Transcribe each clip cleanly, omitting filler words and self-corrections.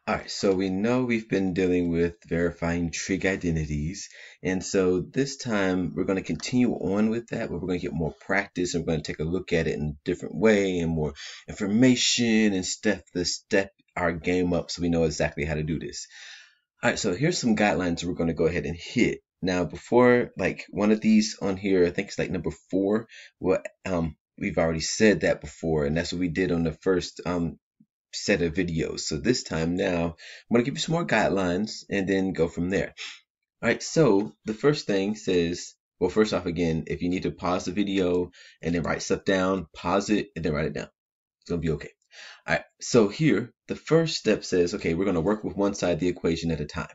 All right, so we know we've been dealing with verifying trig identities, and so this time we're going to continue on with that, but we're going to get more practice and we're going to take a look at it in a different way and more information and step our game up so we know exactly how to do this. All right, so here's some guidelines we're going to go ahead and hit. Now, before like one of these on here, I think it's like number 4. Well, we've already said that before, and that's what we did on the first set of videos. So this time now, I'm going to give you some more guidelines and then go from there. All right, so the first thing says, well, first off, again, if you need to pause the video and then write stuff down, pause it and then write it down. It's going to be okay. All right, so here, the first step says, okay, we're going to work with one side of the equation at a time.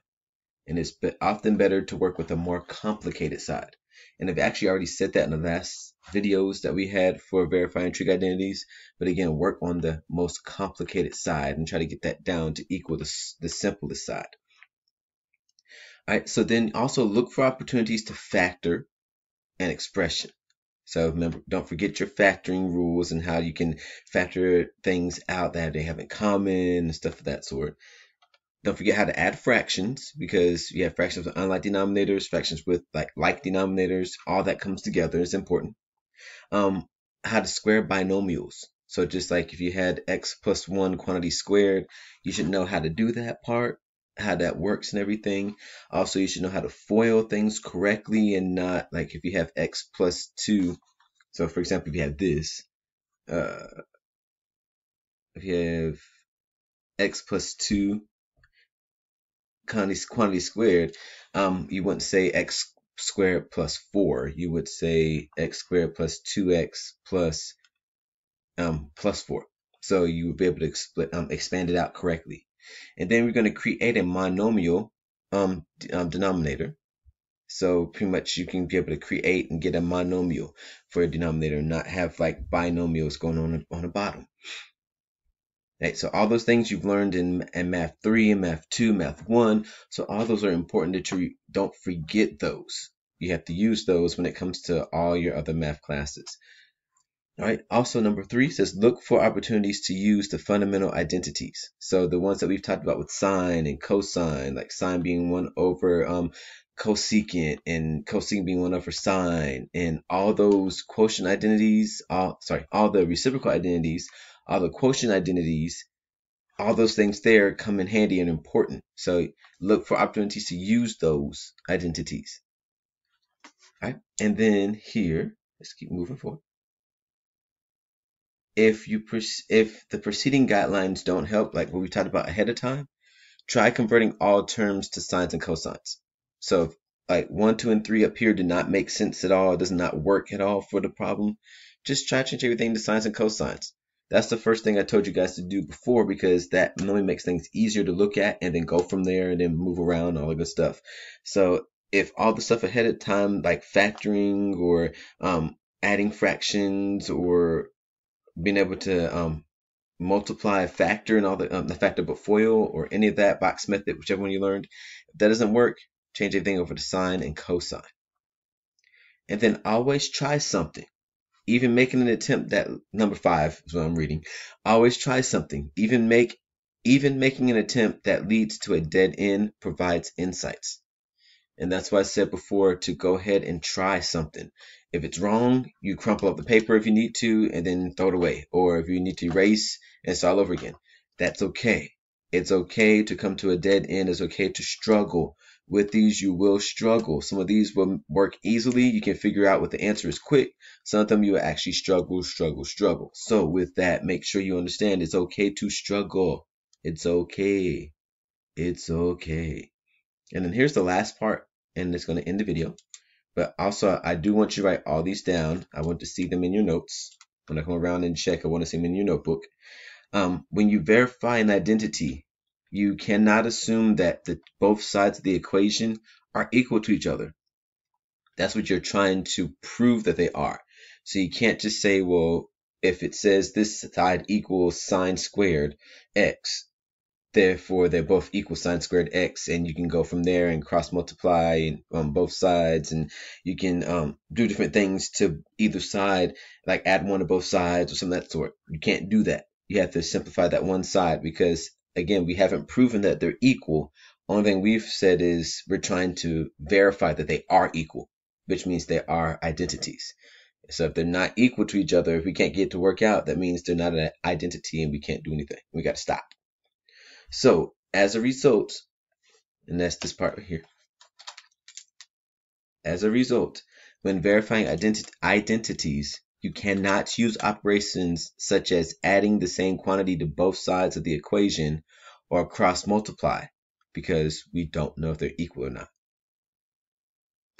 And it's often better to work with a more complicated side. And I've actually already said that in the last videos that we had for verifying trig identities. But again, work on the most complicated side and try to get that down to equal the simplest side. All right, so then also look for opportunities to factor an expression. So remember, don't forget your factoring rules and how you can factor things out that they have in common and stuff of that sort. Don't forget how to add fractions, because you have fractions with unlike denominators, fractions with like denominators. All that comes together is important. How to square binomials. So just like if you had x plus 1 quantity squared, you should know how to do that part, how that works and everything. Also, you should know how to FOIL things correctly and not like if you have x plus 2. So for example, if you have this, if you have x plus 2 quantity squared, you wouldn't say x squared plus 4. You would say x squared plus 2x plus 4. So you would be able to expand it out correctly. And then we're going to create a monomial denominator. So pretty much you can be able to create and get a monomial for a denominator and not have like binomials going on the bottom. Right, so all those things you've learned in Math 3 and Math 2, Math 1, so all those are important that you don't forget those. You have to use those when it comes to all your other math classes. All right, also number 3 says look for opportunities to use the fundamental identities. So the ones that we've talked about with sine and cosine, like sine being 1 over cosecant and cosecant being 1 over sine, and all those quotient identities, all the reciprocal identities, all the quotient identities, all those things there come in handy and important. So look for opportunities to use those identities. All right, and then here, let's keep moving forward. If the preceding guidelines don't help, like what we talked about ahead of time, try converting all terms to sines and cosines. So if like 1, 2, and 3 up here do not make sense at all, it does not work at all for the problem, just try to change everything to sines and cosines. That's the first thing I told you guys to do before, because that normally makes things easier to look at and then go from there and then move around, all the good stuff. So if all the stuff ahead of time, like factoring or adding fractions or being able to multiply a factor and all the factor but FOIL or any of that box method, whichever one you learned, if that doesn't work, change everything over to sine and cosine. And then always try something. Even making an attempt, that number 5 is what I'm reading. Always try something. Even making an attempt that leads to a dead end provides insights. And that's why I said before to go ahead and try something. If it's wrong, you crumple up the paper if you need to and then throw it away. Or if you need to erase and start all over again. That's okay. It's okay to come to a dead end. It's okay to struggle. With these, you will struggle. Some of these will work easily. You can figure out what the answer is quick. Some of them you will actually struggle. So with that, make sure you understand it's okay to struggle. It's okay. It's okay. And then here's the last part, and it's going to end the video. But also, I do want you to write all these down. I want to see them in your notes. When I come around and check, I want to see them in your notebook. When you verify an identity, you cannot assume that both sides of the equation are equal to each other. That's what you're trying to prove that they are. So you can't just say, well, if it says this side equals sine squared x, therefore they're both equal sine squared x, and you can go from there and cross multiply on both sides, and you can do different things to either side, like add 1 to both sides or something of that sort. You can't do that. You have to simplify that one side, because again, we haven't proven that they're equal. Only thing we've said is we're trying to verify that they are equal, which means they are identities. So if they're not equal to each other, if we can't get it to work out, that means they're not an identity and we can't do anything. We got to stop. So as a result, and that's this part right here. As a result, when verifying identities, you cannot use operations such as adding the same quantity to both sides of the equation or cross multiply because we don't know if they're equal or not.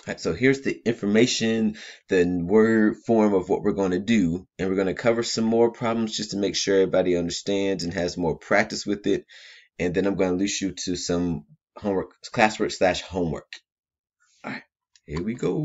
All right, so here's the information, the word form of what we're going to do, and we're going to cover some more problems just to make sure everybody understands and has more practice with it. And then I'm going to lead you to some homework, classwork/homework. All right, here we go.